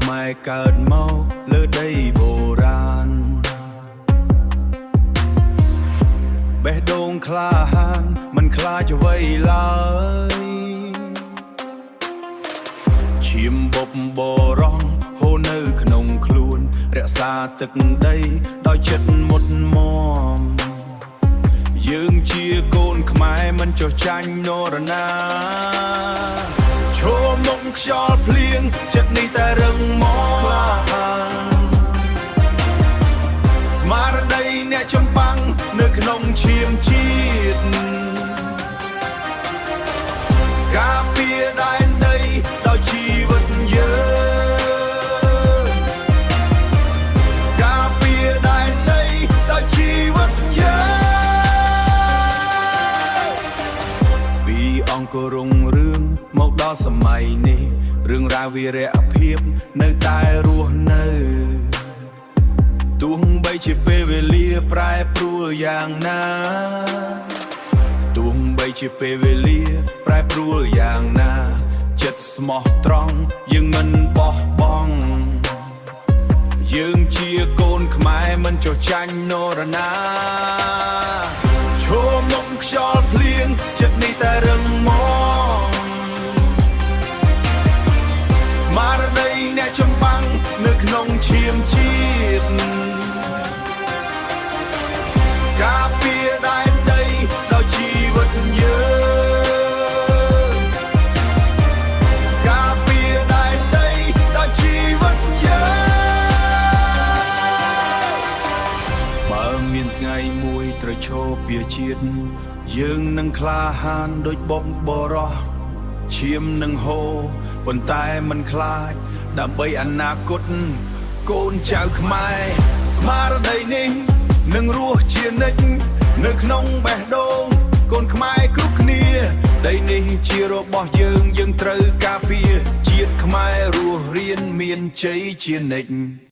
ខ្មែរកើតមកលើដីបុរាណបេះដូងក្លាហានមិនខ្លាចអ្វីឡើយឈាមបុកបរងហូរនៅក្នុងខ្លួនរក្សាទឹកដីដោយចិត្តមុតមមយើងជាកូនខ្មែរមិនចុះចាញ់នរណាឈរមុខខ្យល់ភ្លៀងចិត្តនេះតែរឹងមាំក្លាហានស្មារតីអ្នកចម្បាំងនៅក្នុងឈាមជាតិការពារដែនដីដោយជីវិតយើងការពារដែនដីដោយជីវិតយើងពីអង្គររុងរឿងមកដល់សម័យនេះរឿងរ៉ាវវីរៈភាពនៅតែរស់នៅទោះបីជាពេលវេលាប្រែប្រួលយ៉ាងណាទោះបីជាពេលវេលាប្រែប្រួលយ៉ាងណាចិត្តស្មោះត្រង់យើងមិនបោះបង់យើងជាកូនខ្មែរមិនចុះចាញ់នរណាឈរមុខខ្យល់ភ្លៀងចិត្តនេះតែរឹងមាំស្មារតីអ្នកចម្បាំងនៅក្នុងឈាមជាតិការពារដែនដីដោយជីវិតយើងការពារដែនដីដោយជីវិតយើងបើមានថ្ងៃមួយត្រូវឈរពាជាតិយើងនឹងក្លាហានដូចបុកបរោះឈាមនឹងហូរប៉ុន្តែមិនខ្លាចដើម្បីអនាគតកូនចៅខ្មែរស្មារតីនេះនឹងរស់ជានិច្ចនៅក្នុងបេះដូងកូនខ្មែរគ្រប់គ្នាដីនេះជារបស់យើងយើងត្រូវការពារជាតិខ្មែររស់រៀនមានជ័យជានិច្ច